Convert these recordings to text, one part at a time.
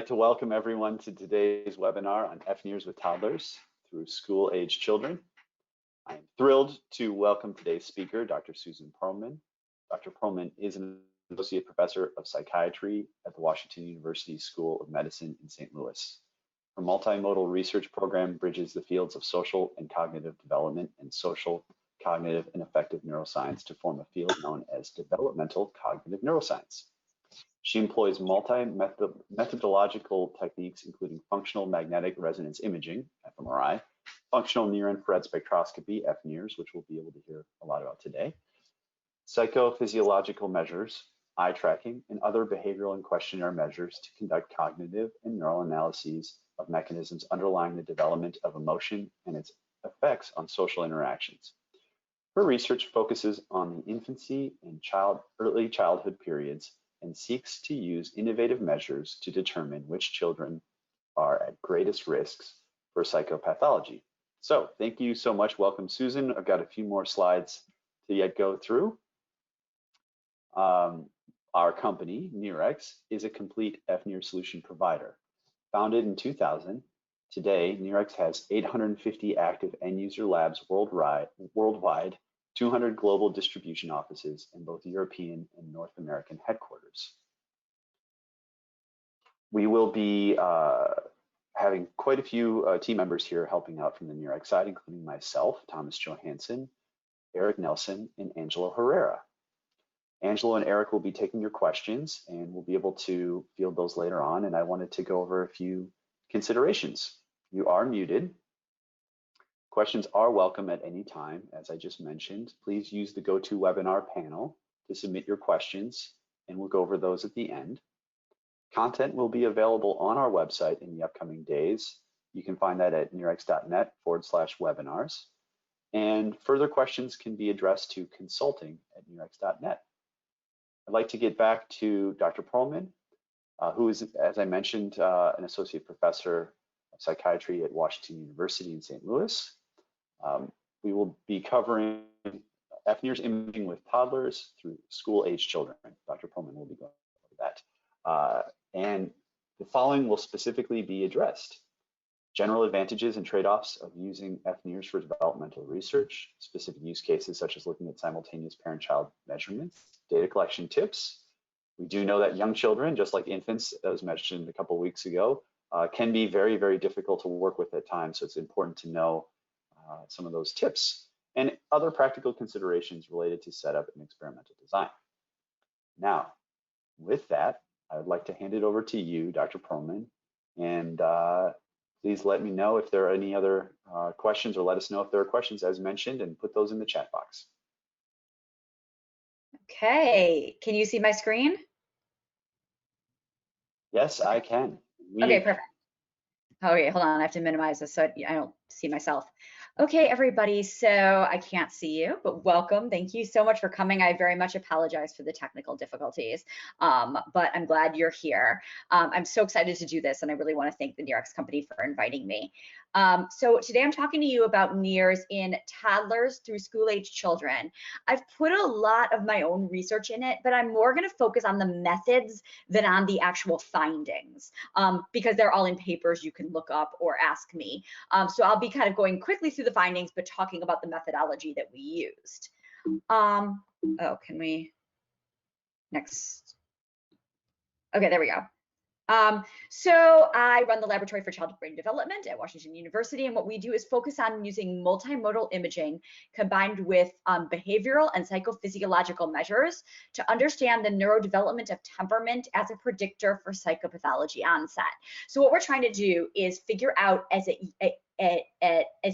to welcome everyone to today's webinar on fNIRS with toddlers through school-age children. I am thrilled to welcome today's speaker, Dr. Susan Perlman. Dr. Perlman is an associate professor of psychiatry at the Washington University School of Medicine in St. Louis. Her multimodal research program bridges the fields of social and cognitive development and social, cognitive, and affective neuroscience to form a field known as developmental cognitive neuroscience. She employs multi-methodological techniques, including functional magnetic resonance imaging, fMRI, functional near-infrared spectroscopy, fNIRs, which we'll be able to hear a lot about today, psychophysiological measures, eye tracking, and other behavioral and questionnaire measures to conduct cognitive and neural analyses of mechanisms underlying the development of emotion and its effects on social interactions. Her research focuses on the infancy and early childhood periods and seeks to use innovative measures to determine which children are at greatest risks for psychopathology. So thank you so much. Welcome, Susan. I've got a few more slides to yet go through. Our company, NIRx, is a complete fNIRS solution provider. Founded in 2000, today NIRx has 850 active end-user labs worldwide, 200 global distribution offices in both European and North American headquarters. We will be having quite a few team members here helping out from the NIRx side, including myself, Thomas Johansson, Eric Nelson, and Angelo Herrera. Angelo and Eric will be taking your questions, and we'll be able to field those later on. And I wanted to go over a few considerations. You are muted. Questions are welcome at any time. As I just mentioned, please use the GoToWebinar panel to submit your questions, and we'll go over those at the end. Content will be available on our website in the upcoming days. You can find that at nirx.net/webinars. And further questions can be addressed to consulting@nirx.net. I'd like to get back to Dr. Perlman, who is, as I mentioned, an associate professor of psychiatry at Washington University in St. Louis. We will be covering fNIRS imaging with toddlers through school-age children. Dr. Perlman will be going over that. And the following will specifically be addressed: general advantages and trade-offs of using fNIRS for developmental research, specific use cases such as looking at simultaneous parent-child measurements, data collection tips. We do know that young children, just like infants, as mentioned a couple of weeks ago, can be very, very difficult to work with at times. So it's important to know some of those tips and other practical considerations related to setup and experimental design. Now, with that, I would like to hand it over to you, Dr. Perlman, and please let me know if there are any other questions, or let us know if there are questions as mentioned, and put those in the chat box. Okay, can you see my screen? Yes, I can. Okay, perfect. Oh yeah, hold on, I have to minimize this so I don't see myself. Okay, everybody, so I can't see you, but welcome. Thank you so much for coming. I very much apologize for the technical difficulties, but I'm glad you're here. I'm so excited to do this, and I really want to thank the NIRx company for inviting me. So today I'm talking to you about NIRs in toddlers through school-age children. I've put a lot of my own research in it, but I'm more going to focus on the methods than on the actual findings, because they're all in papers you can look up or ask me. So I'll be kind of going quickly through the findings, but talking about the methodology that we used. Oh, can we, next. Okay, there we go. So I run the Laboratory for Child Brain Development at Washington University, and what we do is focus on using multimodal imaging combined with behavioral and psychophysiological measures to understand the neurodevelopment of temperament as a predictor for psychopathology onset. So what we're trying to do is figure out as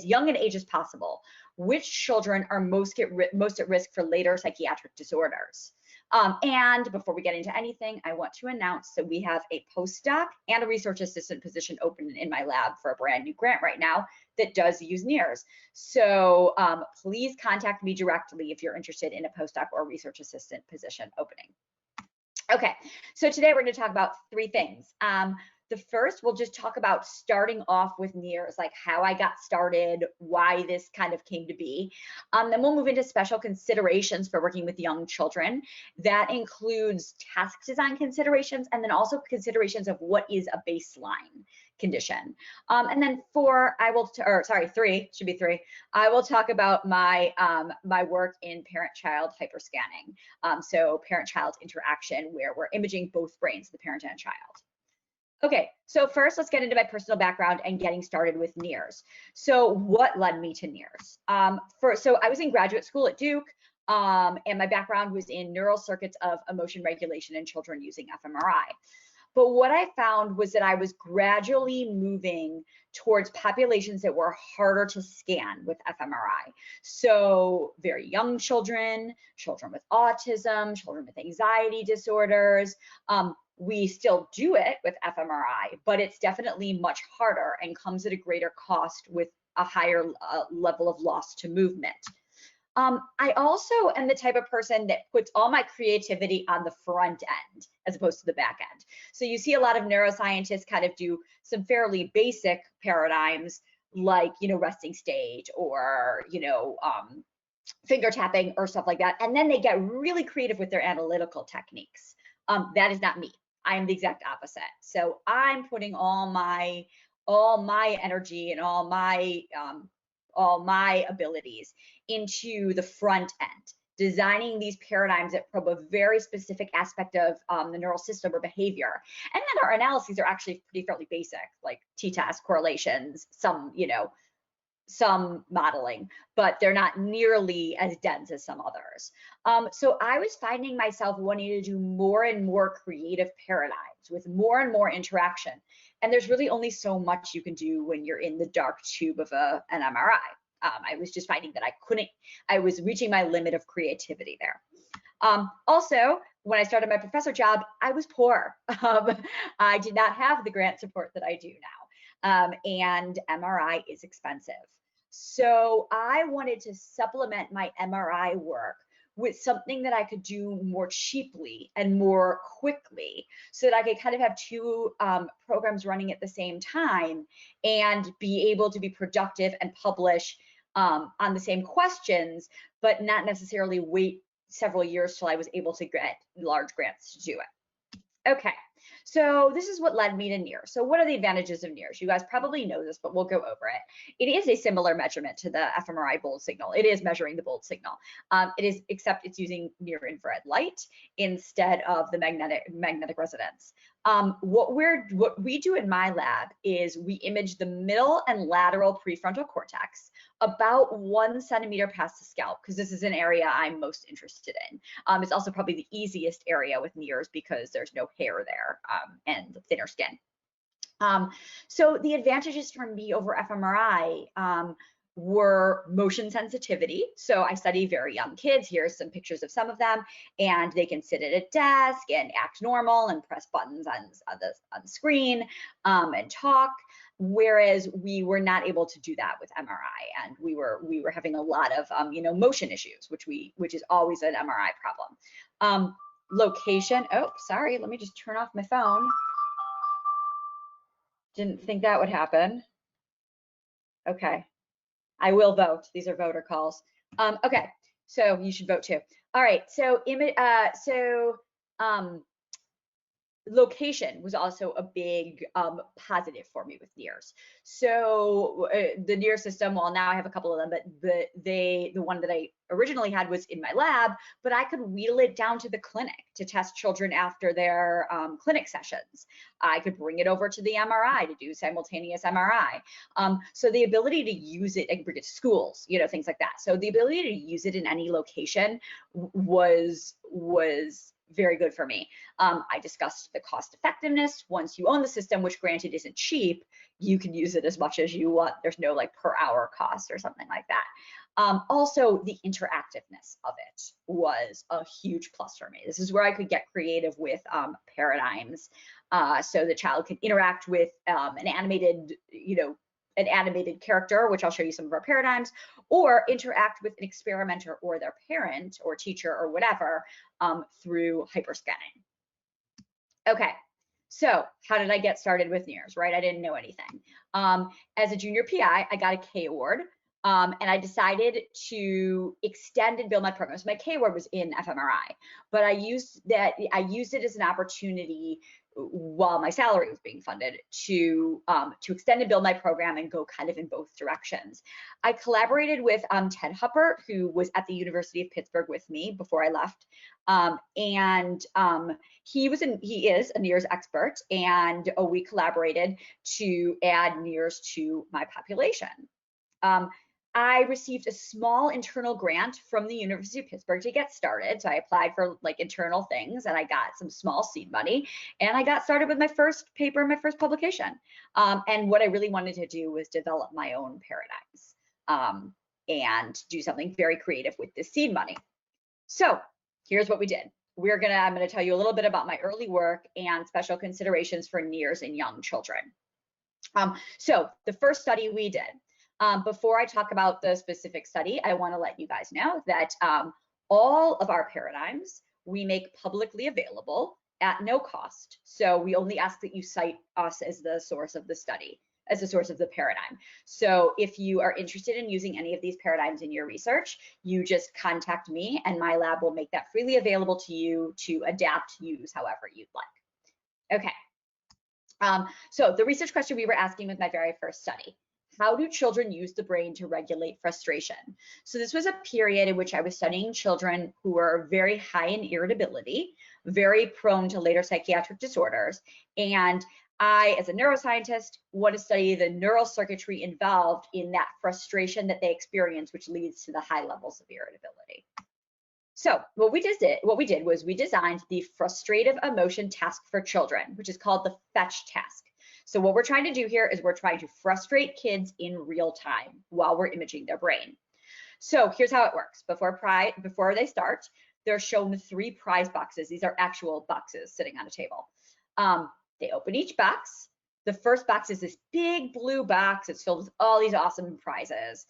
young an age as possible which children are most at risk for later psychiatric disorders. And before we get into anything, I want to announce that we have a postdoc and a research assistant position open in my lab for a brand new grant right now that does use NIRs. So please contact me directly if you're interested in a postdoc or research assistant position opening. Okay, so today we're going to talk about three things. The first, we'll just talk about starting off with NIRs, like how I got started, why this kind of came to be. Then we'll move into special considerations for working with young children. That includes task design considerations, and then also considerations of what is a baseline condition. And then three, should be three. I will talk about my my work in parent-child hyperscanning. So parent-child interaction, where we're imaging both brains, the parent and child. Okay, so first let's get into my personal background and getting started with NIRs. So what led me to NIRs? So I was in graduate school at Duke, and my background was in neural circuits of emotion regulation in children using fMRI. But what I found was that I was gradually moving towards populations that were harder to scan with fMRI. So very young children, children with autism, children with anxiety disorders. We still do it with fMRI, but it's definitely much harder and comes at a greater cost with a higher level of loss to movement. I also am the type of person that puts all my creativity on the front end as opposed to the back end. So you see a lot of neuroscientists kind of do some fairly basic paradigms like, resting state or, finger tapping or stuff like that. And then they get really creative with their analytical techniques. That is not me. I am the exact opposite. So I'm putting all my energy and all my abilities into the front end, designing these paradigms that probe a very specific aspect of the neural system or behavior. And then our analyses are actually fairly basic, like t-test correlations, some modeling, but they're not nearly as dense as some others. So I was finding myself wanting to do more and more creative paradigms with more and more interaction. And there's really only so much you can do when you're in the dark tube of an MRI. I was just finding that I was reaching my limit of creativity there. Also, when I started my professor job, I was poor. I did not have the grant support that I do now. And MRI is expensive. So I wanted to supplement my MRI work with something that I could do more cheaply and more quickly so that I could kind of have two programs running at the same time and be able to be productive and publish on the same questions, but not necessarily wait several years till I was able to get large grants to do it. Okay, so this is what led me to NIRs. So what are the advantages of NIRs? You guys probably know this, but we'll go over it. It is a similar measurement to the fMRI bold signal. It is measuring the bold signal. Except it's using near infrared light instead of the magnetic resonance. What we do in my lab is we image the middle and lateral prefrontal cortex about 1 centimeter past the scalp, because this is an area I'm most interested in. It's also probably the easiest area with NIRs because there's no hair there and thinner skin. So the advantages for me over fMRI were motion sensitivity. So I study very young kids. Here's some pictures of some of them, and they can sit at a desk and act normal and press buttons on the screen and talk. Whereas we were not able to do that with MRI, and we were having a lot of motion issues, which is always an MRI problem. Location. Oh, sorry. Let me just turn off my phone. Didn't think that would happen. Okay. I will vote. These are voter calls. Okay, so you should vote too. All right, so location was also a big positive for me with NIRs. So the NIR system, well, now I have a couple of them, but the one that I originally had was in my lab, but I could wheel it down to the clinic to test children after their clinic sessions. I could bring it over to the MRI to do simultaneous MRI. So the ability to use it, I could bring it to schools, things like that. So the ability to use it in any location was very good for me. I discussed the cost effectiveness. Once you own the system, which granted isn't cheap, you can use it as much as you want. There's no like per hour cost or something like that. Also, the interactiveness of it was a huge plus for me. This is where I could get creative with paradigms. So the child can interact with an animated character, which I'll show you some of our paradigms, or interact with an experimenter or their parent or teacher or whatever through hyperscanning. Okay, So how did I get started with NIRs, right? I didn't know anything. As a junior PI, I got a K award, and I decided to extend and build my program. So my K award was in fMRI, but I used it as an opportunity while my salary was being funded to extend and build my program and go kind of in both directions. I collaborated with Ted Huppert, who was at the University of Pittsburgh with me before I left, he is a NIRS expert, and we collaborated to add NIRS to my population. I received a small internal grant from the University of Pittsburgh to get started. So I applied for like internal things, and I got some small seed money, and I got started with my first paper, my first publication. And what I really wanted to do was develop my own paradigms and do something very creative with this seed money. So here's what we did. I'm gonna tell you a little bit about my early work and special considerations for NIRS in young children. So the first study we did, before I talk about the specific study, I want to let you guys know that all of our paradigms we make publicly available at no cost. So we only ask that you cite us as the source of the study, as the source of the paradigm. So if you are interested in using any of these paradigms in your research, you just contact me and my lab will make that freely available to you to adapt, use however you'd like. Okay. So the research question we were asking with my very first study: how do children use the brain to regulate frustration? So this was a period in which I was studying children who were very high in irritability, very prone to later psychiatric disorders. And I, as a neuroscientist, want to study the neural circuitry involved in that frustration that they experience, which leads to the high levels of irritability. So what we did was we designed the frustrative emotion task for children, which is called the fetch task. So what we're trying to do here is we're trying to frustrate kids in real time while we're imaging their brain. So here's how it works. Before they start, they're shown 3 prize boxes. These are actual boxes sitting on a table. They open each box. The first box is this big blue box. It's filled with all these awesome prizes.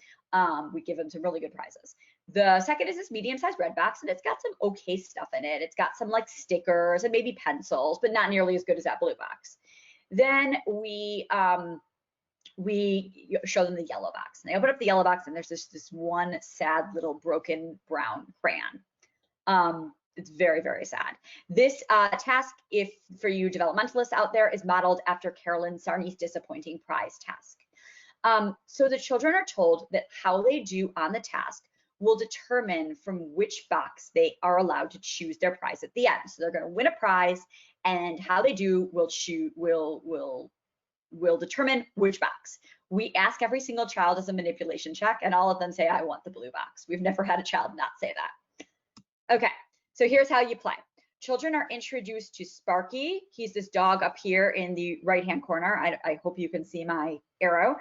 We give them some really good prizes. The second is this medium-sized red box, and it's got some okay stuff in it. It's got some like stickers and maybe pencils, but not nearly as good as that blue box. Then we show them the yellow box. And they open up the yellow box, and there's this one sad little broken brown crayon. It's very, very sad. This task, if for you developmentalists out there, is modeled after Carolyn Sarney's disappointing prize task. So the children are told that how they do on the task will determine from which box they are allowed to choose their prize at the end. So they're going to win a prize, and how they do will determine which box. We ask every single child as a manipulation check, and all of them say, I want the blue box. We've never had a child not say that. Okay, so here's how you play. Children are introduced to Sparky. He's this dog up here in the right-hand corner. I hope you can see my arrow.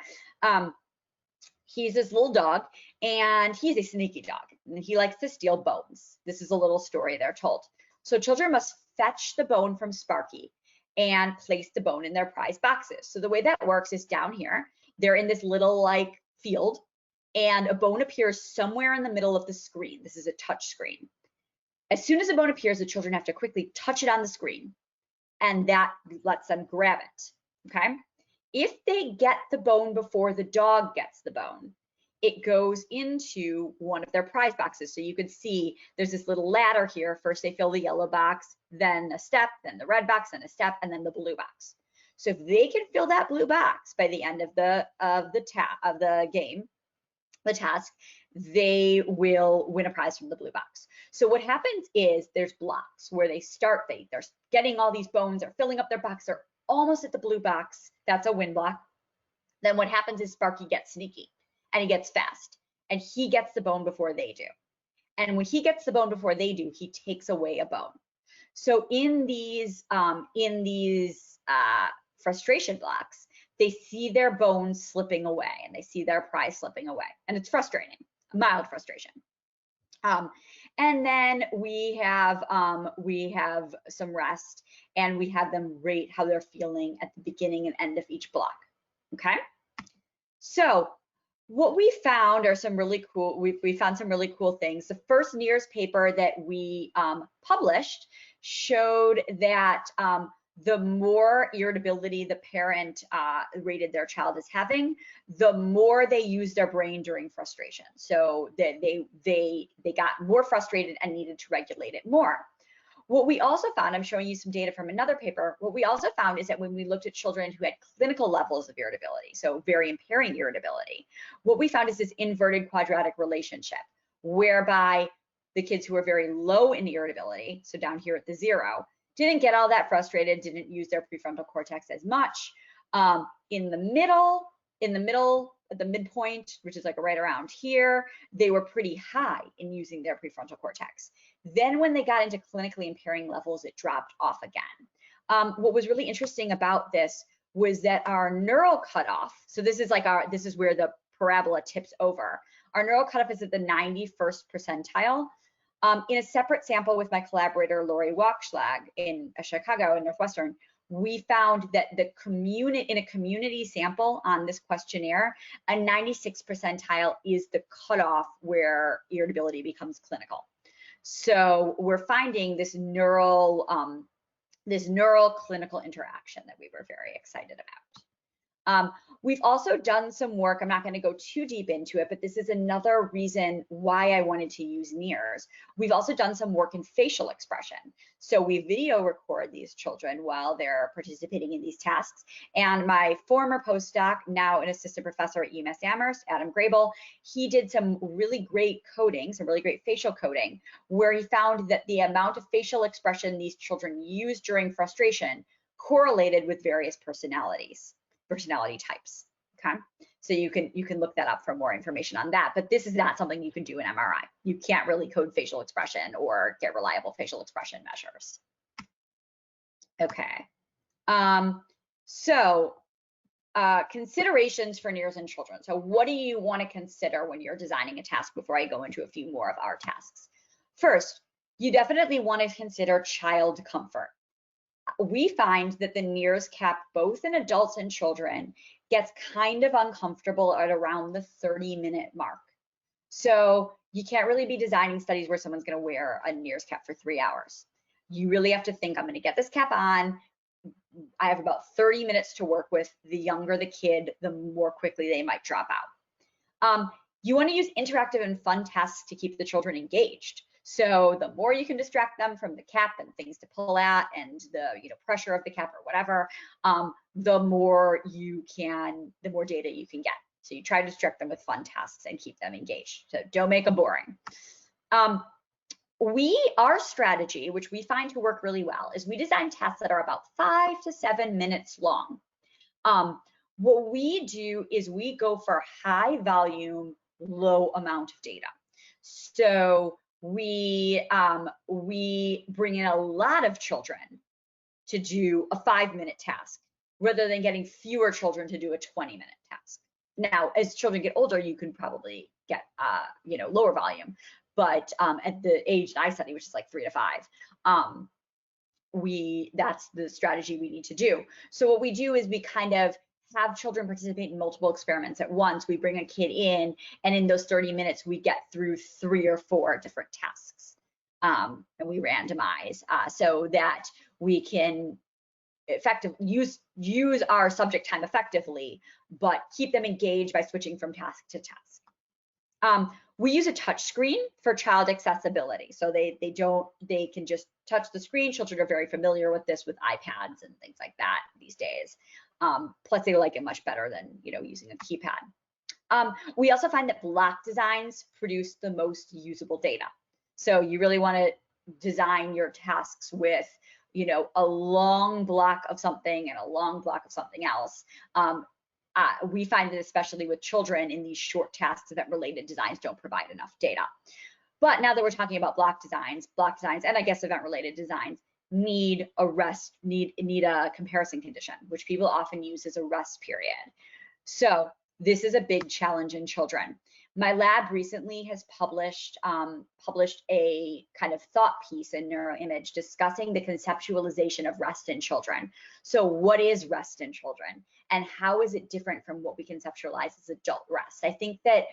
He's this little dog, and he's a sneaky dog, and he likes to steal bones. This is a little story they're told. So children must fetch the bone from Sparky and place the bone in their prize boxes. So the way that works is down here, they're in this little like field, and a bone appears somewhere in the middle of the screen. This is a touch screen. As soon as a bone appears, the children have to quickly touch it on the screen, and that lets them grab it, okay? If they get the bone before the dog gets the bone, it goes into one of their prize boxes. So you can see there's this little ladder here. First they fill the yellow box, then a step, then the red box, then a step, and then the blue box. So if they can fill that blue box by the end of the game, the task, they will win a prize from the blue box. So what happens is there's blocks where they start, they're getting all these bones, they're filling up their box, they're almost at the blue box. That's a win block. Then what happens is Sparky gets sneaky, and he gets fast, and he gets the bone before they do. And when he gets the bone before they do, he takes away a bone. So in these frustration blocks, they see their bones slipping away, and they see their prize slipping away, and it's frustrating, mild frustration. And then we have some rest, and we have them rate how they're feeling at the beginning and end of each block. Okay. So what we found are some really cool. We found some really cool things. The first NIRS paper that we published showed that the more irritability the parent rated their child as having, the more they use their brain during frustration. So that they got more frustrated and needed to regulate it more. What we also found, I'm showing you some data from another paper, what we also found is that when we looked at children who had clinical levels of irritability, so very impairing irritability, what we found is this inverted quadratic relationship, whereby the kids who were very low in irritability, so down here at the 0, didn't get all that frustrated, didn't use their prefrontal cortex as much. In the middle, at the midpoint, which is like right around here, they were pretty high in using their prefrontal cortex. Then when they got into clinically impairing levels, it dropped off again. What was really interesting about this was that our neural cutoff, so this is where the parabola tips over. Our neural cutoff is at the 91st percentile. In a separate sample with my collaborator, Lori Wachschlag in Chicago in Northwestern, we found that in a community sample on this questionnaire, a 96th percentile is the cutoff where irritability becomes clinical. So we're finding this neural clinical interaction that we were very excited about. We've also done some work, I'm not going to go too deep into it, but this is another reason why I wanted to use NIRs. We've also done some work in facial expression. So we video record these children while they're participating in these tasks. And my former postdoc, now an assistant professor at UMass Amherst, Adam Grable, he did some really great coding, some really great facial coding, where he found that the amount of facial expression these children use during frustration correlated with various personality types. Okay, so you can look that up for more information on that, but this is not something you can do in MRI. You can't really code facial expression or get reliable facial expression measures. Okay, considerations for NIRS in children. So what do you want to consider when you're designing a task before I go into a few more of our tasks? First, you definitely want to consider child comfort. We find that the NIRS cap, both in adults and children, gets kind of uncomfortable at around the 30-minute mark. So you can't really be designing studies where someone's going to wear a NIRS cap for 3 hours. You really have to think, I'm going to get this cap on. I have about 30 minutes to work with. The younger the kid, the more quickly they might drop out. You want to use interactive and fun tasks to keep the children engaged. So the more you can distract them from the cap and things to pull at and the pressure of the cap or whatever, the more data you can get. So you try to distract them with fun tasks and keep them engaged. So don't make them boring. Our strategy, which we find to work really well, is we design tasks that are about 5 to 7 minutes long. What we do is we go for high volume, low amount of data. So we bring in a lot of children to do a 5-minute task rather than getting fewer children to do a 20-minute task. Now, as children get older, you can probably get lower volume, but at the age that I study, which is like 3 to 5, that's the strategy we need to do. So what we do is we kind of have children participate in multiple experiments at once. We bring a kid in, and in those 30 minutes, we get through 3 or 4 different tasks, and we randomize so that we can use our subject time effectively, but keep them engaged by switching from task to task. We use a touch screen for child accessibility, so they can just touch the screen. Children are very familiar with this with iPads and things like that these days. Plus they like it much better than using a keypad. We also find that block designs produce the most usable data. So you really want to design your tasks with a long block of something and a long block of something else. We find that especially with children in these short tasks, event-related designs don't provide enough data. But now that we're talking about block designs, and I guess event-related designs need a comparison condition, which people often use as a rest period. So this is a big challenge in children. My lab recently has published a kind of thought piece in NeuroImage discussing the conceptualization of rest in children. So what is rest in children, and how is it different from what we conceptualize as adult rest? I think that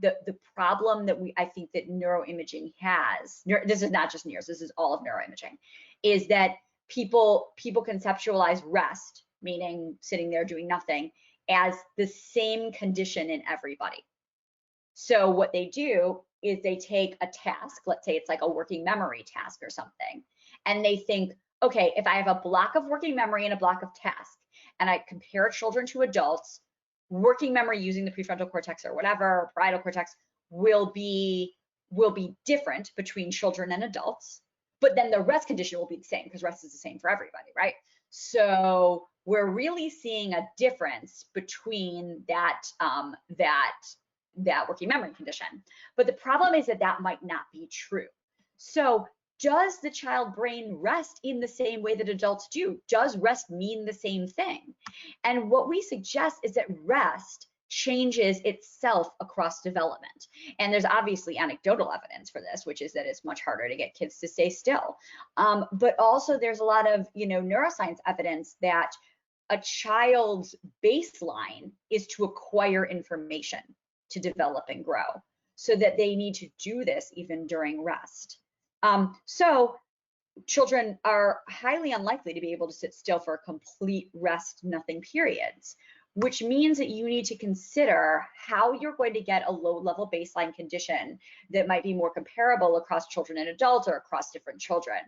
the problem that I think that neuroimaging has, this is not just NIRS, this is all of neuroimaging, is that people conceptualize rest, meaning sitting there doing nothing, as the same condition in everybody. So what they do is they take a task, let's say it's like a working memory task or something, and they think, okay, if I have a block of working memory and a block of task, and I compare children to adults, working memory using the prefrontal cortex or whatever, parietal cortex, will be different between children and adults, but then the rest condition will be the same because rest is the same for everybody, right? So we're really seeing a difference between that working memory condition. But the problem is that might not be true. So does the child brain rest in the same way that adults do? Does rest mean the same thing? And what we suggest is that rest changes itself across development. And there's obviously anecdotal evidence for this, which is that it's much harder to get kids to stay still. But also there's a lot of, neuroscience evidence that a child's baseline is to acquire information to develop and grow, so that they need to do this even during rest. So children are highly unlikely to be able to sit still for a complete rest, nothing periods, which means that you need to consider how you're going to get a low-level baseline condition that might be more comparable across children and adults or across different children.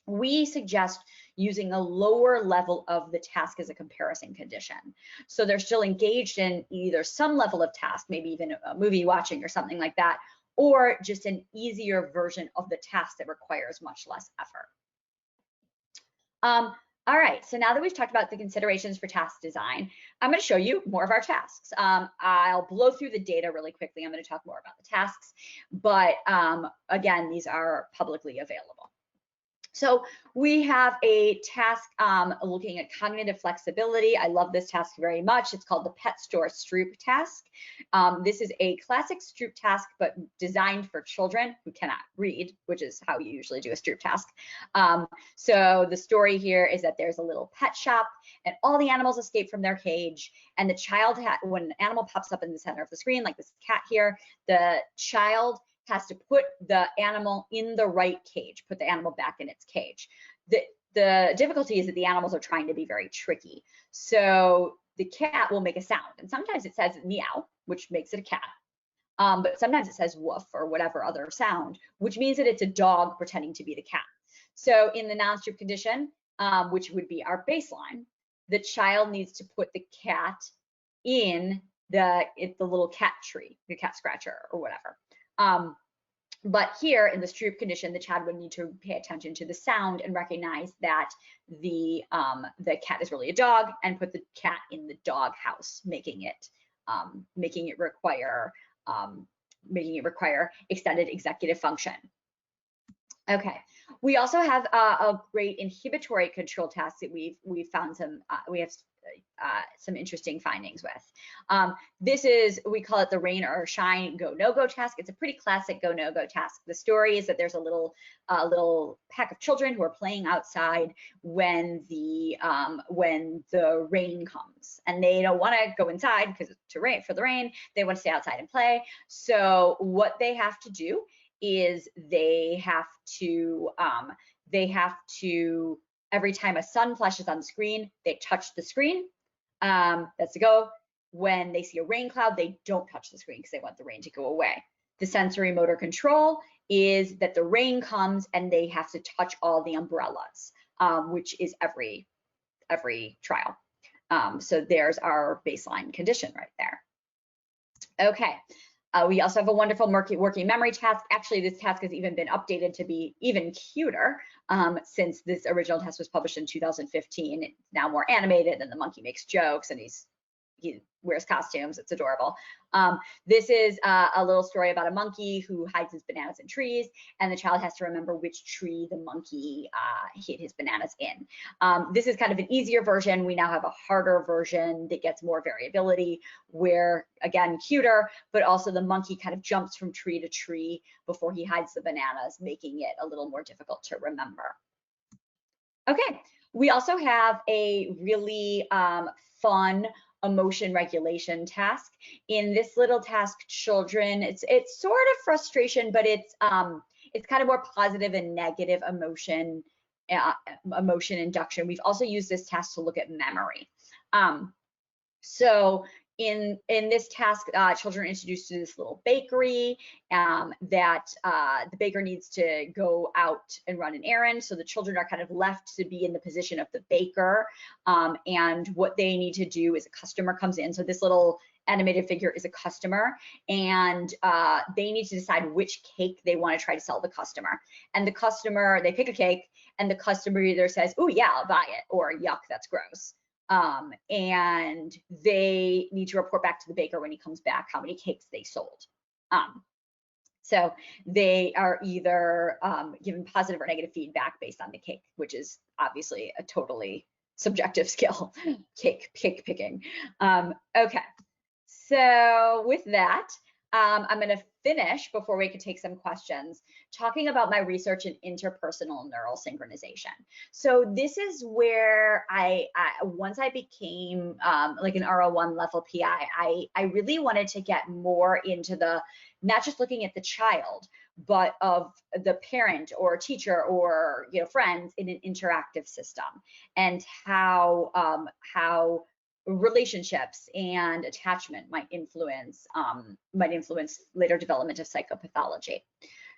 We suggest using a lower level of the task as a comparison condition. So they're still engaged in either some level of task, maybe even a movie watching or something like that, or just an easier version of the task that requires much less effort. All right, so now that we've talked about the considerations for task design, I'm going to show you more of our tasks. I'll blow through the data really quickly. I'm going to talk more about the tasks, but again, these are publicly available. So we have a task looking at cognitive flexibility. I love this task very much. It's called the Pet Store Stroop task. This is a classic Stroop task, but designed for children who cannot read, which is how you usually do a Stroop task. So the story here is that there's a little pet shop and all the animals escape from their cage. And the child, when an animal pops up in the center of the screen, like this cat here, the child has to put the animal in the right cage, put the animal back in its cage. The difficulty is that the animals are trying to be very tricky. So the cat will make a sound, and sometimes it says meow, which makes it a cat. But sometimes it says woof or whatever other sound, which means that it's a dog pretending to be the cat. So in the non-Stroop condition, which would be our baseline, the child needs to put the cat in the little cat tree, the cat scratcher or whatever. But here in the Stroop condition, the child would need to pay attention to the sound and recognize that the cat is really a dog and put the cat in the dog house, making it require extended executive function. Okay, we also have a great inhibitory control task that we've found some interesting findings with. This is, we call it the rain or shine go no-go task. It's a pretty classic go no-go task. The story is that there's a little pack of children who are playing outside when the rain comes, and they don't want to go inside because for the rain. They want to stay outside and play. So what they have to do is they have to every time a sun flashes on the screen, they touch the screen. That's a go. When they see a rain cloud, they don't touch the screen because they want the rain to go away. The sensory motor control is that the rain comes and they have to touch all the umbrellas, which is every trial. So there's our baseline condition right there. Okay. We also have a wonderful working memory task. Actually, this task has even been updated to be even cuter since this original test was published in 2015. It's now more animated, and the monkey makes jokes, and he wears costumes. It's adorable. This is a little story about a monkey who hides his bananas in trees, and the child has to remember which tree the monkey hid his bananas in. This is kind of an easier version. We now have a harder version that gets more variability, where, again, cuter, but also the monkey kind of jumps from tree to tree before he hides the bananas, making it a little more difficult to remember. Okay, we also have a really fun emotion regulation task. In this little task, children, it's sort of frustration, but it's kind of more positive and negative emotion emotion induction. We've also used this task to look at memory. So in this task, children are introduced to this little bakery that the baker needs to go out and run an errand. So the children are kind of left to be in the position of the baker. And what they need to do is a customer comes in. So this little animated figure is a customer, and they need to decide which cake they want to try to sell the customer. And the customer, they pick a cake, and the customer either says, "Oh yeah, I'll buy it," or "Yuck, that's gross." And they need to report back to the baker when he comes back how many cakes they sold. So they are either given positive or negative feedback based on the cake, which is obviously a totally subjective skill, cake picking. Okay, so with that, I'm going to finish before we could take some questions, talking about my research in interpersonal neural synchronization. So this is where once I became like an R01 level PI, I really wanted to get more into the, not just looking at the child, but of the parent or teacher or friends in an interactive system, and how relationships and attachment might influence later development of psychopathology.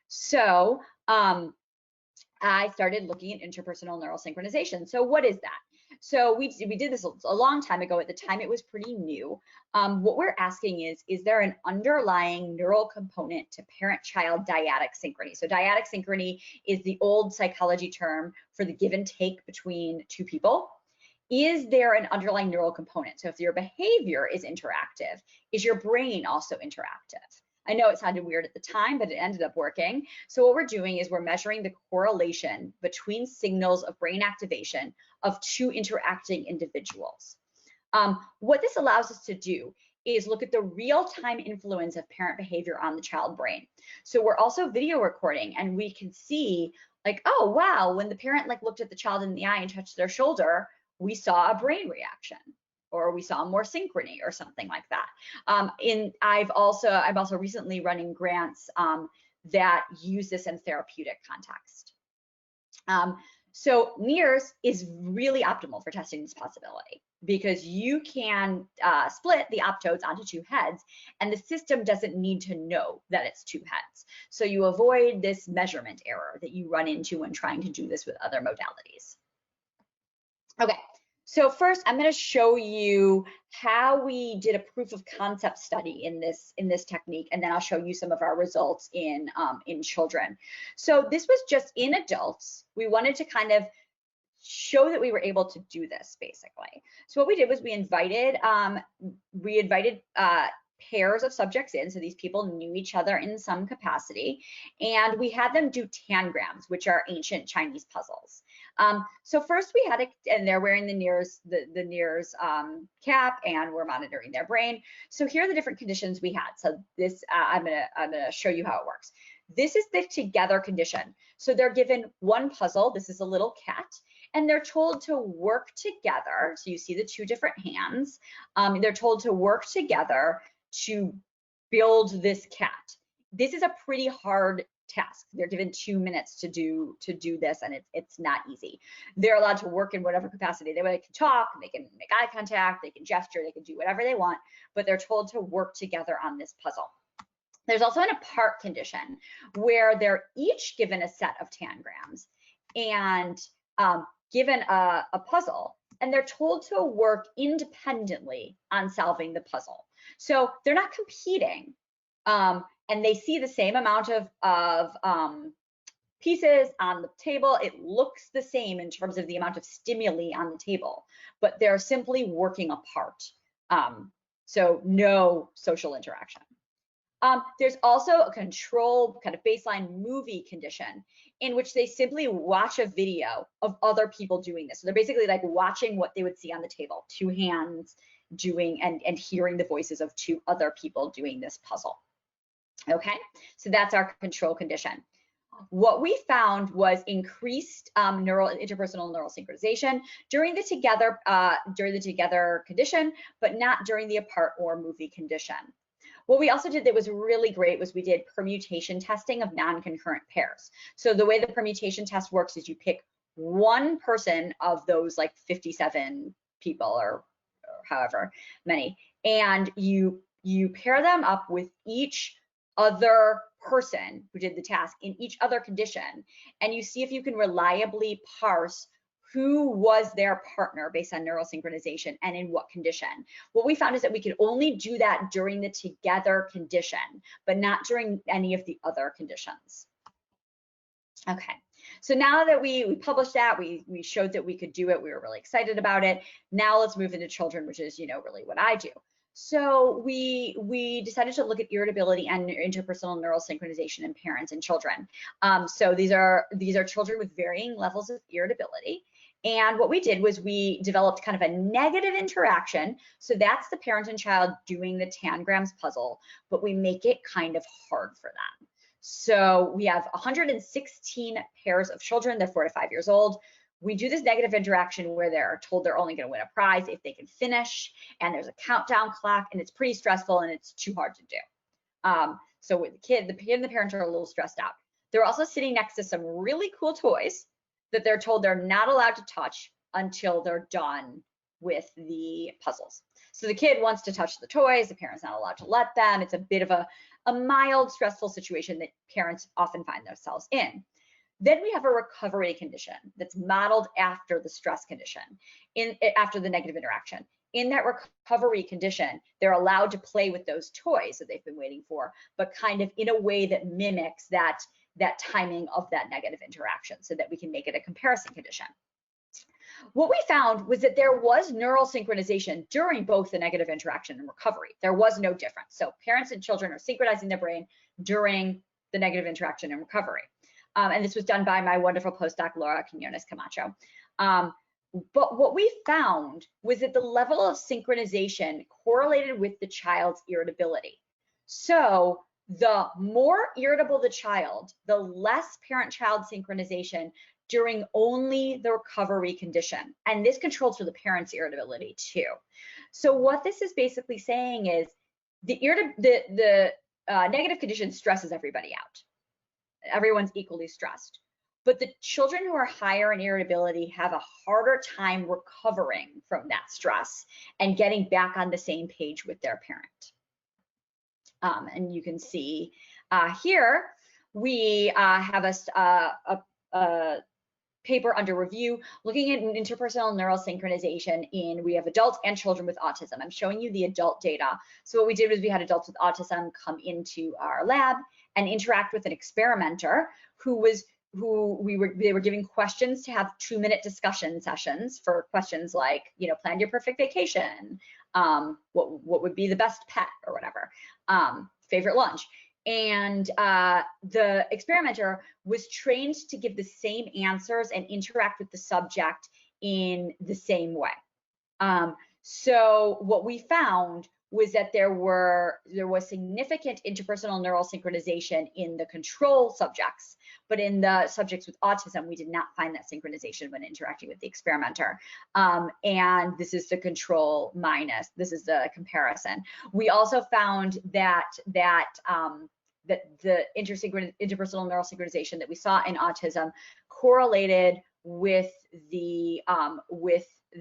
So I started looking at interpersonal neural synchronization. So what is that? So we did this a long time ago. At the time, it was pretty new. What we're asking is there an underlying neural component to parent-child dyadic synchrony? So dyadic synchrony is the old psychology term for the give and take between two people. Is there an underlying neural component? So if your behavior is interactive, is your brain also interactive? I know it sounded weird at the time, but it ended up working. So what we're doing is we're measuring the correlation between signals of brain activation of two interacting individuals. What this allows us to do is look at the real-time influence of parent behavior on the child brain. So we're also video recording, and we can see like, oh, wow, when the parent looked at the child in the eye and touched their shoulder, we saw a brain reaction, or we saw more synchrony or something like that. I'm also recently running grants that use this in therapeutic context. So NIRs is really optimal for testing this possibility, because you can split the optodes onto two heads, and the system doesn't need to know that it's two heads. So you avoid this measurement error that you run into when trying to do this with other modalities. Okay, so first I'm going to show you how we did a proof of concept study in this technique, and then I'll show you some of our results in children. So this was just in adults. We wanted to kind of show that we were able to do this, basically. So what we did was we invited pairs of subjects in, so these people knew each other in some capacity, and we had them do tangrams, which are ancient Chinese puzzles. So first we had and they're wearing the NIRs cap, and we're monitoring their brain. So here are the different conditions we had. So this I'm gonna show you how it works. This is the together condition. So they're given one puzzle. This is a little cat, and they're told to work together. So you see the two different hands. They're told to work together to build this cat. This is a pretty hard task. They're given 2 minutes to do this, and it's not easy. They're allowed to work in whatever capacity. They can talk, they can make eye contact, they can gesture, they can do whatever they want, but they're told to work together on this puzzle. There's also an apart condition where they're each given a set of tangrams and given a puzzle, and they're told to work independently on solving the puzzle. So they're not competing, and they see the same amount of pieces on the table. It looks the same in terms of the amount of stimuli on the table, but they're simply working apart. So no social interaction. There's also a control kind of baseline movie condition in which they simply watch a video of other people doing this. So they're basically like watching what they would see on the table, two hands doing and hearing the voices of two other people doing this puzzle. Okay, so that's our control condition. What we found was increased interpersonal neural synchronization during the together condition, but not during the apart or movie condition. What we also did that was really great was we did permutation testing of non-concurrent pairs. So the way the permutation test works is you pick one person of those like 57 people or however many, and you pair them up with each other person who did the task in each other condition, and you see if you can reliably parse who was their partner based on neural synchronization and in what condition. What we found is that we could only do that during the together condition, but not during any of the other conditions. Okay, so now that we published that, we showed that we could do it, we were really excited about it. Now let's move into children, which is, really what I do. So we decided to look at irritability and interpersonal neural synchronization in parents and children. So these are children with varying levels of irritability. And what we did was we developed kind of a negative interaction. So that's the parent and child doing the tangrams puzzle, but we make it kind of hard for them. So we have 116 pairs of children, they're 4 to 5 years old. We do this negative interaction where they're told they're only going to win a prize if they can finish, and there's a countdown clock, and it's pretty stressful and it's too hard to do. So with the kid and the parents are a little stressed out. They're also sitting next to some really cool toys that they're told they're not allowed to touch until they're done with the puzzles. So the kid wants to touch the toys, the parent's not allowed to let them. It's a bit of a mild stressful situation that parents often find themselves in. Then we have a recovery condition that's modeled after the stress condition, after the negative interaction. In that recovery condition, they're allowed to play with those toys that they've been waiting for, but kind of in a way that mimics that timing of that negative interaction so that we can make it a comparison condition. What we found was that there was neural synchronization during both the negative interaction and recovery. There was no difference. So parents and children are synchronizing their brain during the negative interaction and recovery. And this was done by my wonderful postdoc, Laura Quinones Camacho. But what we found was that the level of synchronization correlated with the child's irritability. So the more irritable the child, the less parent-child synchronization during only the recovery condition. And this controls for the parent's irritability too. So what this is basically saying is the negative condition stresses everybody out. Everyone's equally stressed. But the children who are higher in irritability have a harder time recovering from that stress and getting back on the same page with their parent. And you can see here, we have a paper under review looking at interpersonal neural synchronization we have adults and children with autism. I'm showing you the adult data. So what we did was we had adults with autism come into our lab and interact with an experimenter they were giving questions to have 2-minute discussion sessions for questions like, plan your perfect vacation, what would be the best pet or whatever, favorite lunch. And the experimenter was trained to give the same answers and interact with the subject in the same way. So what we found was that there was significant interpersonal neural synchronization in the control subjects, but in the subjects with autism, we did not find that synchronization when interacting with the experimenter. And this is the control minus, this is the comparison. We also found that the interpersonal neural synchronization that we saw in autism correlated with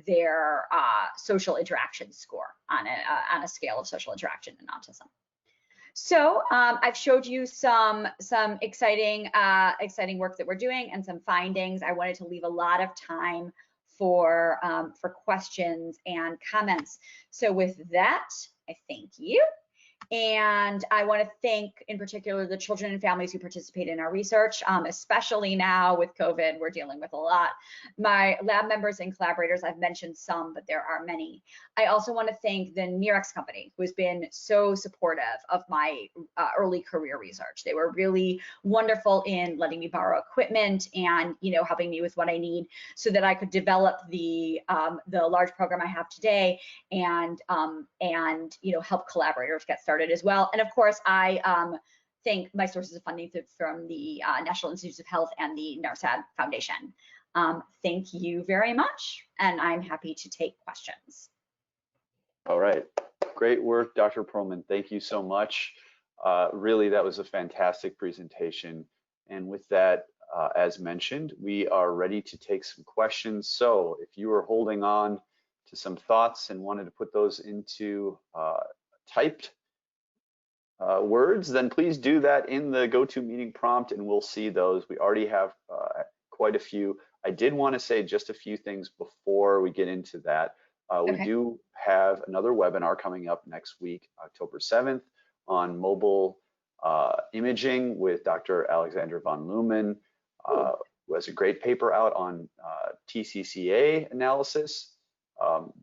their social interaction score on a scale of social interaction in autism. So I've showed you some exciting work that we're doing and some findings. I wanted to leave a lot of time for questions and comments. So with that, I thank you. And I want to thank, in particular, the children and families who participate in our research, especially now with COVID, we're dealing with a lot. My lab members and collaborators, I've mentioned some, but there are many. I also want to thank the NIRx company, who has been so supportive of my early career research. They were really wonderful in letting me borrow equipment and, helping me with what I need so that I could develop the large program I have today and help collaborators get started as well. And of course, I thank my sources of funding from the National Institutes of Health and the NARSAD Foundation. Thank you very much, and I'm happy to take questions. All right, great work, Dr. Perlman. Thank you so much. Really, that was a fantastic presentation, And with that, as mentioned, we are ready to take some questions. So if you are holding on to some thoughts and wanted to put those into typed words, then please do that in the GoToMeeting prompt and we'll see those. We already have quite a few. I did want to say just a few things before we get into that. We do have another webinar coming up next week, October 7th, on mobile imaging with Dr. Alexander von Lumen, who has a great paper out on TCCA analysis.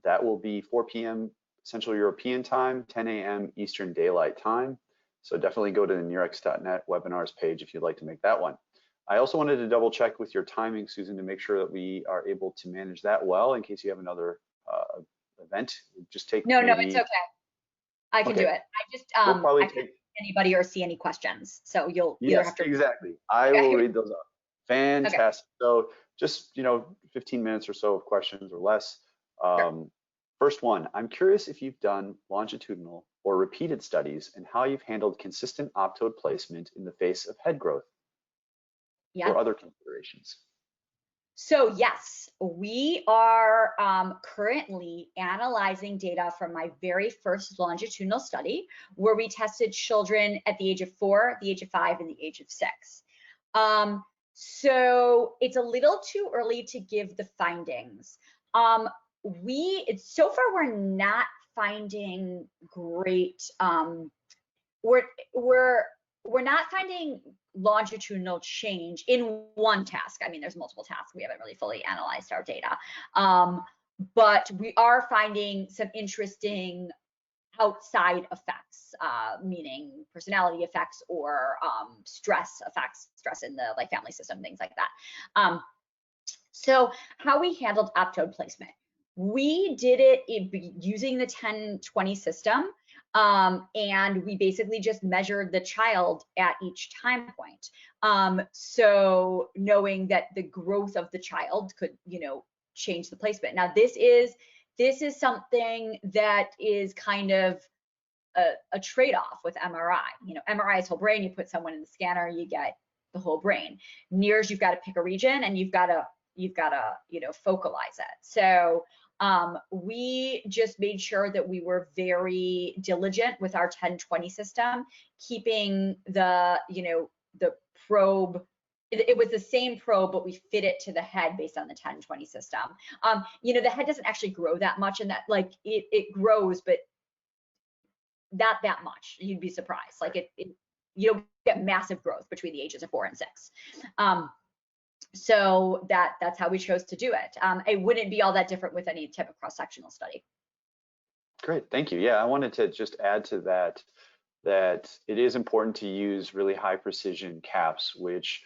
That will be 4 p.m. Central European time, 10 a.m. Eastern Daylight Time. So definitely go to the NIRx.net webinars page if you'd like to make that one. I also wanted to double check with your timing, Susan, to make sure that we are able to manage that well in case you have another event. Just take No, it's okay. I can do it. I just we'll I can't see anybody or see any questions, so you'll either have to. Exactly. I will read those up. Fantastic. So just 15 minutes or so of questions or less. Sure. First one, I'm curious if you've done longitudinal or repeated studies and how you've handled consistent optode placement in the face of head growth or other considerations. So yes, we are currently analyzing data from my very first longitudinal study where we tested children at the age of 4, the age of 5, and the age of 6. So it's a little too early to give the findings. So far we're not finding great, we're not finding longitudinal change in one task. I mean, there's multiple tasks. We haven't really fully analyzed our data. But we are finding some interesting outside effects, meaning personality effects or stress effects, stress in the family system, things like that. So how we handled optode placement. We did it using the 10-20 system. And we basically just measured the child at each time point. So knowing that the growth of the child could, change the placement. Now this is something that is kind of a trade-off with MRI. MRI is whole brain. You put someone in the scanner, you get the whole brain. NIRS, you've got to pick a region and you've got to focalize it. So we just made sure that we were very diligent with our 10-20 system, keeping the probe. It was the same probe, but we fit it to the head based on the 10-20 system. The head doesn't actually grow that much, and that it grows, but not that much. You'd be surprised. You don't get massive growth between the ages of 4 and 6. So that's how we chose to do it. It wouldn't be all that different with any type of cross-sectional study. Great, thank you. Yeah, I wanted to just add to that it is important to use really high precision caps, which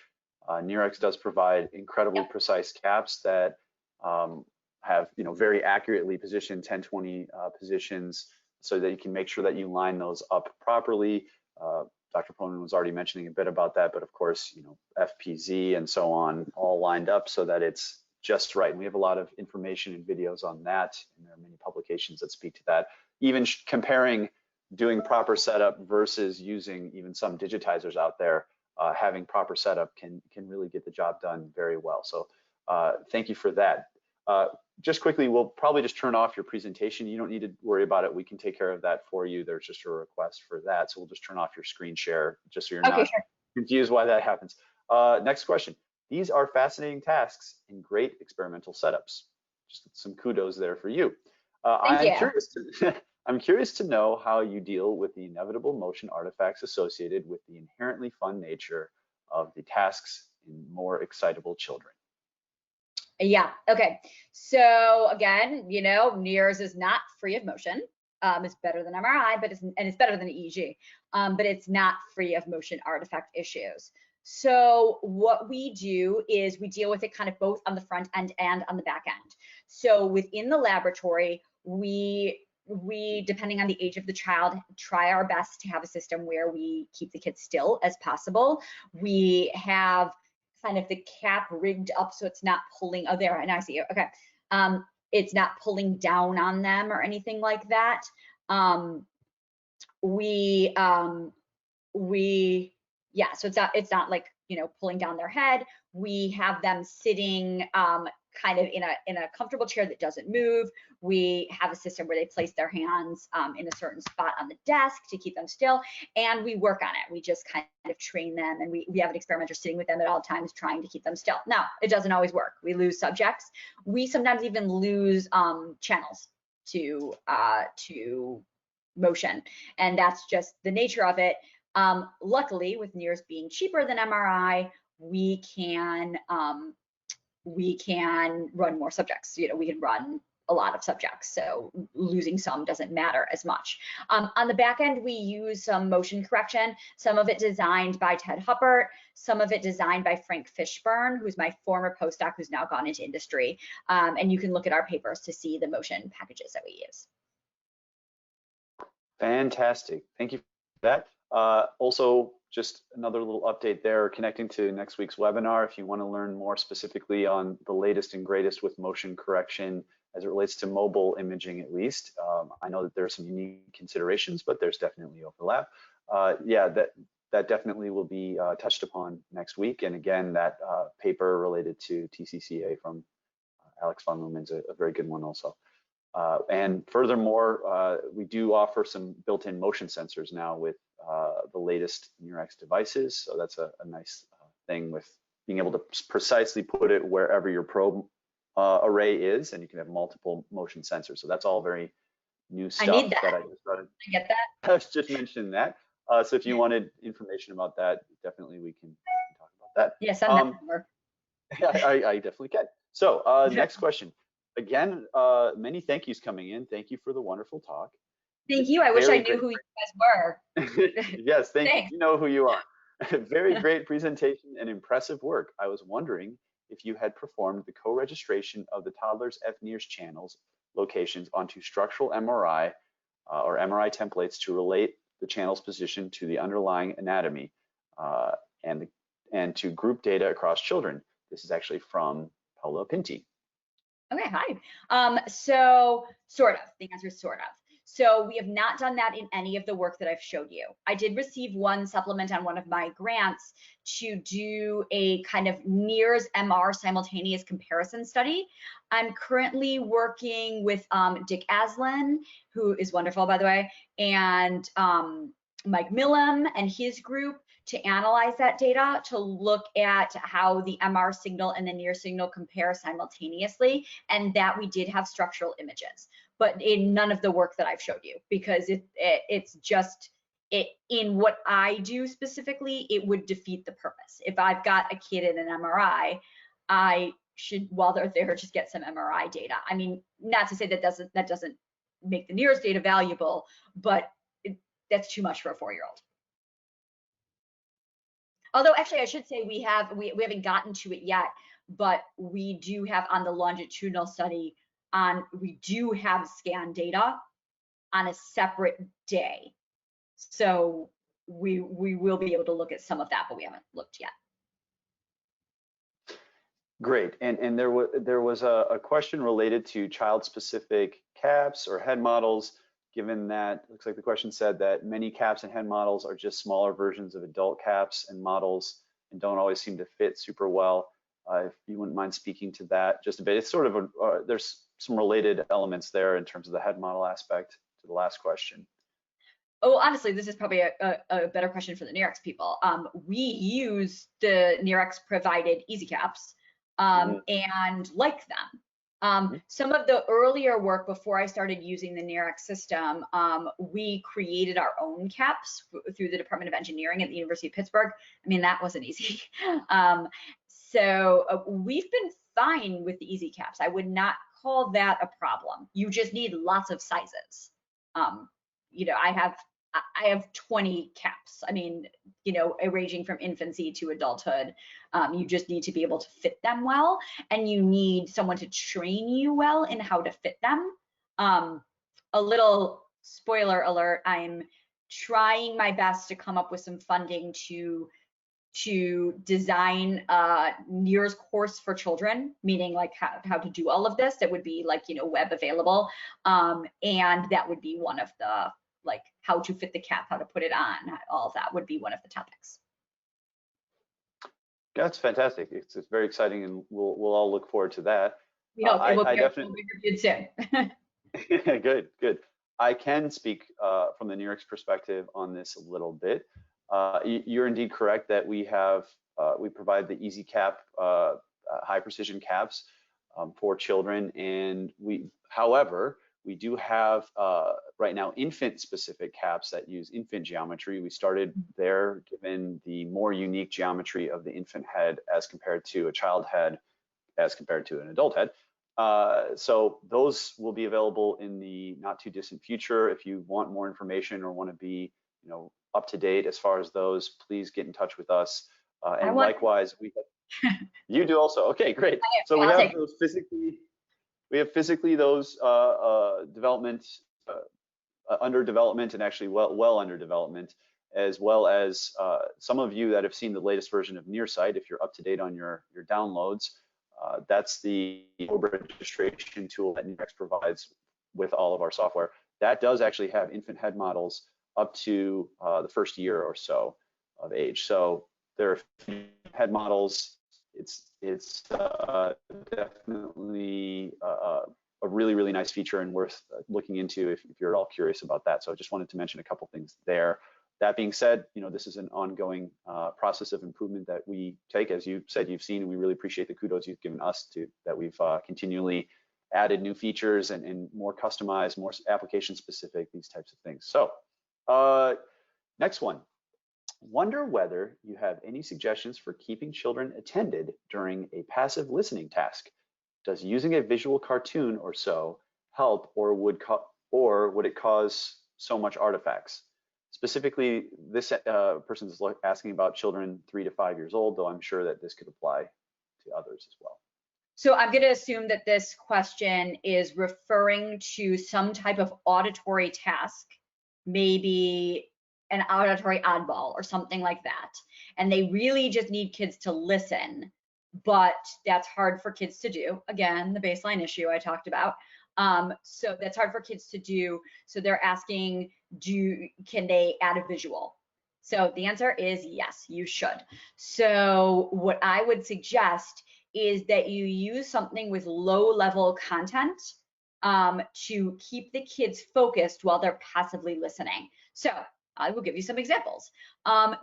NIRx does provide incredibly precise caps that have very accurately positioned 10-20 positions so that you can make sure that you line those up properly. Dr. Perlman was already mentioning a bit about that, but of course, FPZ and so on, all lined up so that it's just right. And we have a lot of information and videos on that, and there are many publications that speak to that. Even comparing doing proper setup versus using even some digitizers out there, having proper setup can really get the job done very well. So thank you for that. Just quickly, we'll probably just turn off your presentation. You don't need to worry about it. We can take care of that for you. There's just a request for that. So we'll just turn off your screen share just so you're not confused why that happens. Next question. These are fascinating tasks and great experimental setups. Just some kudos there for you. I'm curious to know how you deal with the inevitable motion artifacts associated with the inherently fun nature of the tasks in more excitable children. Yeah, okay. So again, NIRS is not free of motion. It's better than MRI, but it's better than EEG, but it's not free of motion artifact issues. So what we do is we deal with it kind of both on the front end and on the back end. So within the laboratory, we depending on the age of the child, try our best to have a system where we keep the kids still as possible. We have kind of the cap rigged up so it's not pulling, oh there, and I see you, okay. It's not pulling down on them or anything like that. So it's not like pulling down their head. We have them sitting kind of in a comfortable chair that doesn't move. We have a system where they place their hands in a certain spot on the desk to keep them still, and we work on it. We just kind of train them, and we have an experimenter sitting with them at all times trying to keep them still. Now, it doesn't always work. We lose subjects. We sometimes even lose channels to motion, and that's just the nature of it. Luckily, with NIRs being cheaper than MRI, we can run more subjects. We can run a lot of subjects, so losing some doesn't matter as much. On the back end, we use some motion correction, some of it designed by Ted Huppert, some of it designed by Frank Fishburne, who's my former postdoc who's now gone into industry. And you can look at our papers to see the motion packages that we use. Fantastic. Thank you for that. Also, just another little update there, connecting to next week's webinar. If you want to learn more specifically on the latest and greatest with motion correction as it relates to mobile imaging, at least. I know that there are some unique considerations, but there's definitely overlap. Yeah, that definitely will be touched upon next week. And again, that paper related to TCCA from Alex von Lumen's a very good one also. And furthermore, we do offer some built-in motion sensors now with the latest NIRx devices. So that's a nice thing with being able to precisely put it wherever your probe array is, and you can have multiple motion sensors. So that's all very new stuff. I need that. I just started. I get that. I was just mentioning that. So if you wanted information about that, definitely we can talk about that. Yes, I'm that number. I definitely can. So next question. Again, many thank yous coming in. Thank you for the wonderful talk. Thank you. I wish I knew who you guys were. Yes, thank you. You know who you are. Very great presentation and impressive work. I was wondering if you had performed the co-registration of the toddlers' fNIRS channels locations onto structural MRI or MRI templates to relate the channel's position to the underlying anatomy and to group data across children. This is actually from Paula Pinti. Okay, hi. So sort of, the answer is sort of. So we have not done that in any of the work that I've showed you. I did receive one supplement on one of my grants to do a kind of NIRs MR simultaneous comparison study. I'm currently working with Dick Aslan, who is wonderful, by the way, and Mike Millam and his group to analyze that data, to look at how the MR signal and the NIR signal compare simultaneously, and that we did have structural images, but in none of the work that I've showed you, because it's just, in what I do specifically, it would defeat the purpose. If I've got a kid in an MRI, I should, while they're there, just get some MRI data. I mean, not to say that doesn't make the NIRS data valuable, but that's too much for a 4-year-old. Although actually I should say we haven't gotten to it yet, but we do have on the longitudinal study we do have scan data on a separate day. So we will be able to look at some of that, but we haven't looked yet. Great, and there was a question related to child-specific caps or head models, given that looks like the question said that many caps and head models are just smaller versions of adult caps and models and don't always seem to fit super well. If you wouldn't mind speaking to that just a bit. It's sort of there's some related elements there in terms of the head model aspect to the last question. Oh, honestly, this is probably a better question for the NIRx people. We use the NIRx provided easy caps and like them. Some of the earlier work before I started using the NIRx system, we created our own caps through the Department of Engineering at the University of Pittsburgh. I mean, that wasn't easy. So we've been fine with the easy caps. I would not call that a problem. You just need lots of sizes. You know, I have 20 caps. I mean, you know, ranging from infancy to adulthood. You just need to be able to fit them well, and you need someone to train you well in how to fit them. A little spoiler alert, I'm trying my best to come up with some funding to design a NIRS course for children, meaning like how to do all of this. That would be like, you know, web available. And that would be one of the, like, how to fit the cap, how to put it on, all of that would be one of the topics. That's fantastic. It's very exciting, and we'll all look forward to that. We hope it will I be definitely reviewed soon. good. I can speak from the NIRx perspective on this a little bit. You're indeed correct that we provide the easy cap, high precision caps for children, and however, we do have right now infant specific caps that use infant geometry. We started there given the more unique geometry of the infant head as compared to a child head, as compared to an adult head. So those will be available in the not too distant future. If you want more information or want to be, up to date as far as those, please get in touch with us. And likewise, you do also. Okay, great. So we have those physically. We have physically those development under development, and actually well under development, as well as some of you that have seen the latest version of NIRsite. If you're up to date on your downloads, that's the registration tool that NIRx provides with all of our software. That does actually have infant head models up to the first year or so of age. So there are head models. It's definitely a really nice feature and worth looking into if you're at all curious about that. So I just wanted to mention a couple things there. That being said, this is an ongoing process of improvement that we take, as you said, you've seen, and we really appreciate the kudos you've given us that we've continually added new features and more customized, more application specific, these types of things. So next one. Wonder whether you have any suggestions for keeping children attended during a passive listening task. Does using a visual cartoon or so help, or would it cause so much artifacts? Specifically, this person is asking about children 3 to 5 years old, though I'm sure that this could apply to others as well. So I'm going to assume that this question is referring to some type of auditory task, maybe an auditory oddball or something like that. And they really just need kids to listen, but that's hard for kids to do. Again, the baseline issue I talked about. So that's hard for kids to do. So they're asking, can they add a visual? So the answer is yes, you should. So what I would suggest is that you use something with low level content to keep the kids focused while they're passively listening. So I will give you some examples.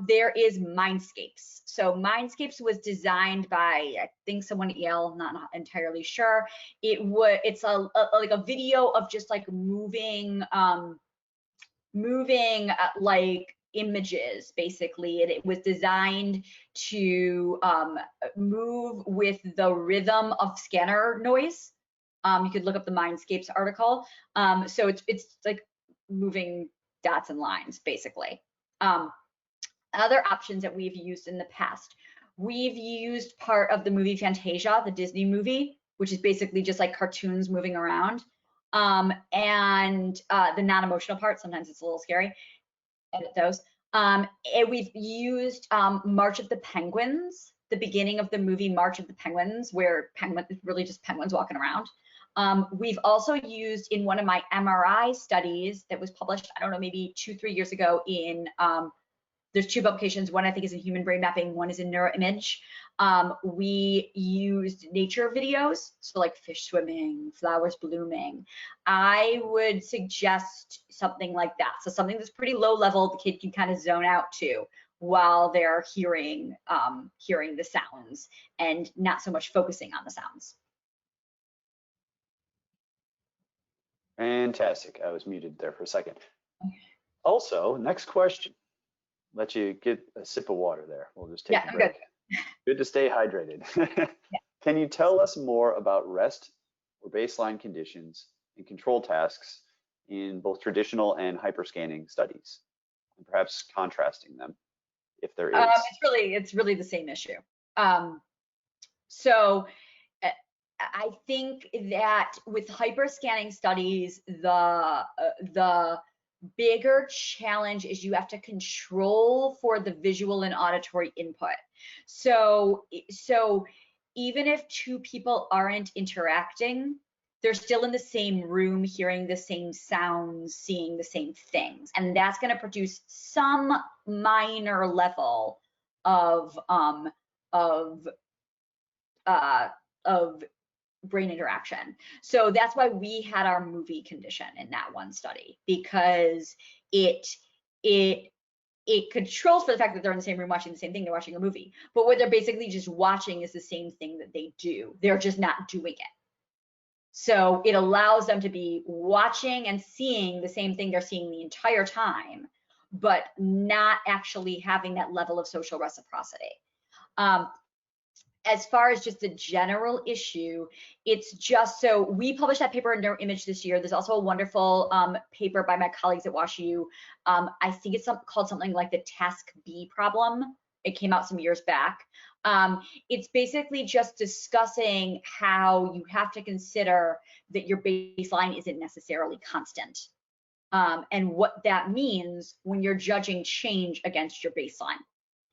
There is Mindscapes. So Mindscapes was designed by, I think, someone at Yale, not entirely sure. It's like a video of just like moving like images, basically. And it was designed to move with the rhythm of scanner noise. You could look up the Mindscapes article. So it's like moving dots and lines, basically. Other options that we've used in the past, we've used part of the movie Fantasia, the Disney movie, which is basically just like cartoons moving around. And the non-emotional part, sometimes it's a little scary, edit those. And we've used March of the Penguins, the beginning of the movie March of the Penguins, where really just penguins walking around. We've also used in one of my MRI studies that was published, I don't know, maybe 2-3 years ago in, there's 2 publications, one I think is in human brain mapping, one is in neuroimage. We used nature videos, so like fish swimming, flowers blooming. I would suggest something like that. So something that's pretty low level, the kid can kind of zone out to while they're hearing the sounds and not so much focusing on the sounds. Fantastic. I was muted there for a second. Also, next question. Let you get a sip of water there. We'll just take a break. Good to stay hydrated. Can you tell us more about rest or baseline conditions and control tasks in both traditional and hyperscanning studies, and perhaps contrasting them if there is? It's really the same issue. So I think that with hyperscanning studies, the bigger challenge is you have to control for the visual and auditory input. So even if 2 people aren't interacting, they're still in the same room, hearing the same sounds, seeing the same things. And that's going to produce some minor level of of brain interaction. So that's why we had our movie condition in that one study, because it controls for the fact that they're in the same room watching the same thing, they're watching a movie. But what they're basically just watching is the same thing that they do. They're just not doing it. So it allows them to be watching and seeing the same thing they're seeing the entire time, but not actually having that level of social reciprocity. As far as just a general issue, it's just, so we published that paper in NeurImage this year. There's also a wonderful paper by my colleagues at WashU. I think it's called something like the Task B problem. It came out some years back. It's basically just discussing how you have to consider that your baseline isn't necessarily constant, and what that means when you're judging change against your baseline.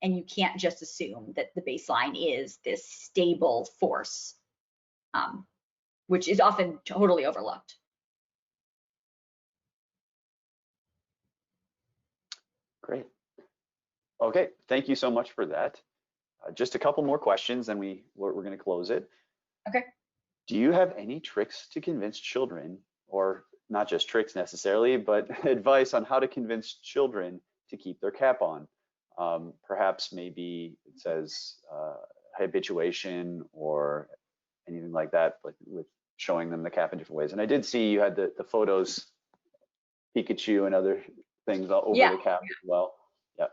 And you can't just assume that the baseline is this stable force, which is often totally overlooked. Great. Okay, thank you so much for that. Just a couple more questions, and we're going to close it. Okay. Do you have any tricks to convince children, or not just tricks necessarily, but advice on how to convince children to keep their cap on? Perhaps maybe it says habituation or anything like that, but with showing them the cap in different ways. And I did see you had the photos, Pikachu and other things all over the cap as well. Yeah.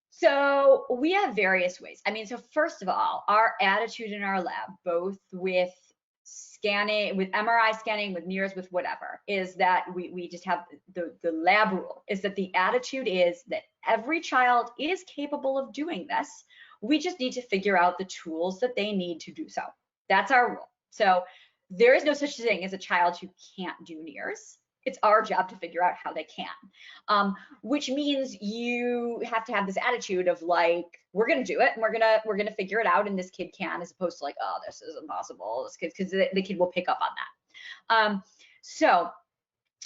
So we have various ways. I mean, so first of all, our attitude in our lab, both with scanning, with MRI scanning, with NIRs, with whatever, is that we just have the lab rule is that the attitude is that every child is capable of doing this. We just need to figure out the tools that they need to do so. That's our rule. So there is no such thing as a child who can't do NIRs. It's our job to figure out how they can, which means you have to have this attitude of like, we're gonna do it and we're gonna figure it out, and this kid can, as opposed to like, oh, this is impossible, this kid, because the kid will pick up on that. So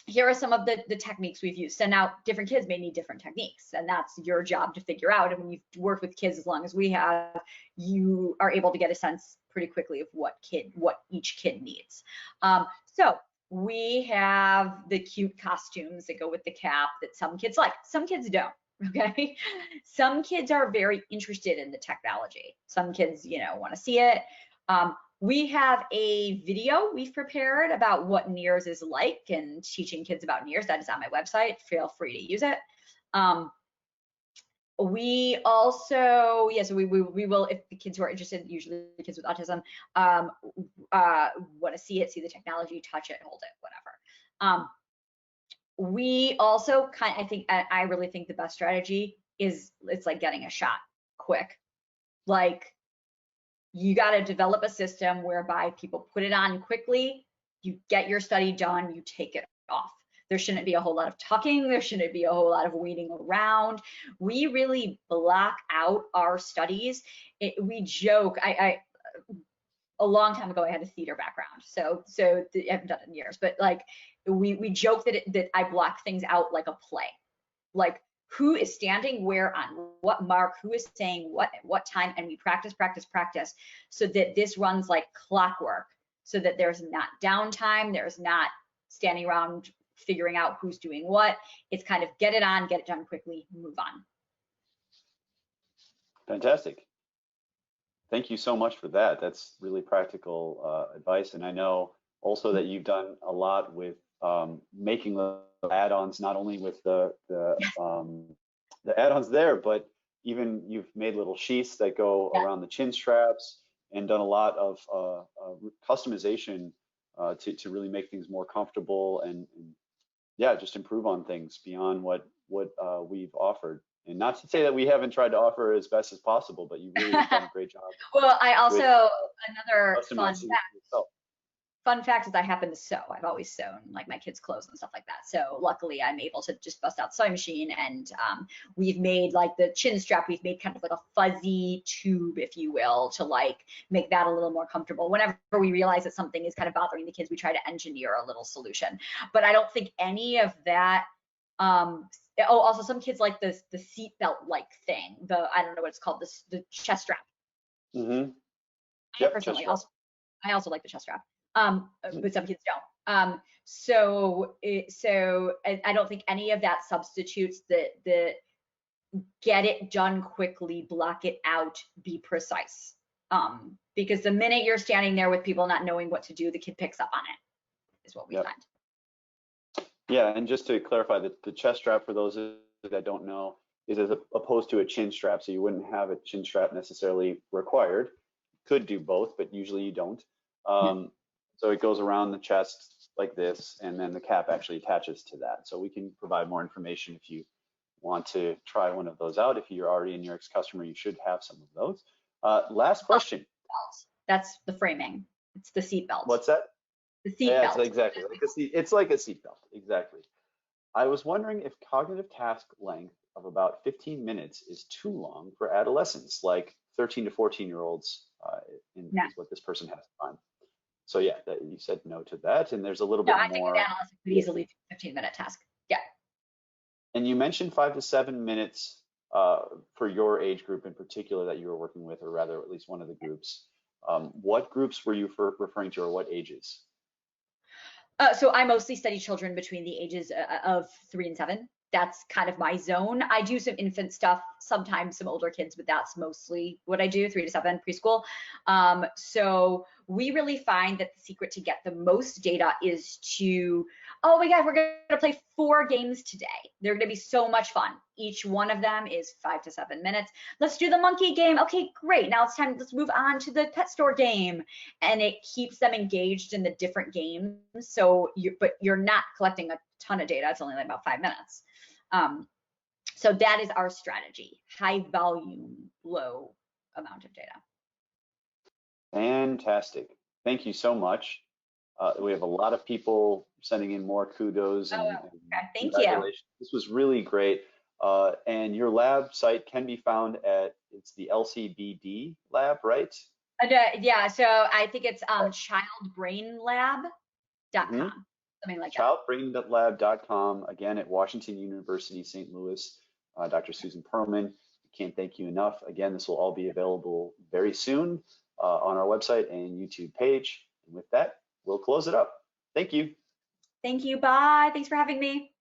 here are some of the techniques we've used. So now different kids may need different techniques, and that's your job to figure out. And when you've worked with kids as long as we have, you are able to get a sense pretty quickly of what each kid needs. So we have the cute costumes that go with the cap that some kids like, some kids don't. Okay, some kids are very interested in the technology. Some kids, want to see it. We have a video we've prepared about what NIRs is like and teaching kids about NIRs. That is on my website. Feel free to use it. We also, so we will, if the kids who are interested, usually the kids with autism, want to see it, see the technology, touch it, hold it, whatever. We also I really think the best strategy is, it's like getting a shot quick. Like, you got to develop a system whereby people put it on quickly, you get your study done, you take it off. There shouldn't be a whole lot of talking. There shouldn't be a whole lot of waiting around. We really block out our studies. We joke, a long time ago, I had a theater background, so I haven't done it in years, but like we joke that I block things out like a play, like who is standing where on what mark, who is saying what at what time, and we practice, so that this runs like clockwork, so that there's not downtime, there's not standing around figuring out who's doing what. It's kind of get it on, get it done quickly, move on. Fantastic. Thank you so much for that. That's really practical advice. And I know also that you've done a lot with making the add-ons, not only with the add-ons there, but even you've made little sheaths that go around the chin straps, and done a lot of customization to really make things more comfortable and yeah, just improve on things beyond what we've offered. And not to say that we haven't tried to offer as best as possible, but you really have done a great job. Well, I also, another fun fact is I happen to sew. I've always sewn like my kids' clothes and stuff like that. So luckily I'm able to just bust out the sewing machine, and we've made like the chin strap, we've made kind of like a fuzzy tube, if you will, to like make that a little more comfortable. Whenever we realize that something is kind of bothering the kids, we try to engineer a little solution. But I don't think any of that, also some kids like the seat belt like thing, I don't know what it's called, the chest strap. Mm-hmm. I Yep, personally chest strap. also, I also like the chest strap, but some kids don't. So I don't think any of that substitutes the get it done quickly, block it out, be precise. Because the minute you're standing there with people not knowing what to do, the kid picks up on it, is what we Yep. find. Yeah, and just to clarify, the chest strap, for those that don't know, is as opposed to a chin strap. So you wouldn't have a chin strap necessarily required. Could do both, but usually you don't. Yeah. So it goes around the chest like this, and then the cap actually attaches to that. So we can provide more information if you want to try one of those out. If you're already a NIRx customer, you should have some of those. Last question. That's the framing. It's the seat belt. What's that? The seat Yeah, belt. it's exactly like a seat. It's like a seat belt, exactly. I was wondering if cognitive task length of about 15 minutes is too long for adolescents, like 13 to 14-year-olds, No, is what this person has in mind. So yeah, you said no to that, and there's a little no, bit I think an more. analyst could easily do a 15-minute task. Yeah. And you mentioned 5 to 7 minutes for your age group in particular that you were working with, or rather, at least one of the groups. What groups were you referring to, or what ages? So I mostly study children between the ages of 3 and 7. That's kind of my zone. I do some infant stuff, sometimes some older kids, but that's mostly what I do, 3 to 7 preschool. So we really find that the secret to get the most data is to, oh my God, we're going to play 4 games today. They're going to be so much fun. Each one of them is 5 to 7 minutes. Let's do the monkey game. Okay, great. Now it's time, let's move on to the pet store game. And it keeps them engaged in the different games. So but you're not collecting a ton of data. It's only like about 5 minutes. So that is our strategy: high volume, low amount of data. Fantastic. Thank you so much. We have a lot of people sending in more kudos and Okay. Thank you. congratulations. This was really great. And your lab site can be found at, it's the LCBD lab, right? Yeah, so I think it's childbrainlab.com, something like that. Childbrainlab.com, again, at Washington University, St. Louis. Dr. Susan Perlman, can't thank you enough. Again, this will all be available very soon on our website and YouTube page. And with that, we'll close it up. Thank you. Thank you. Bye. Thanks for having me.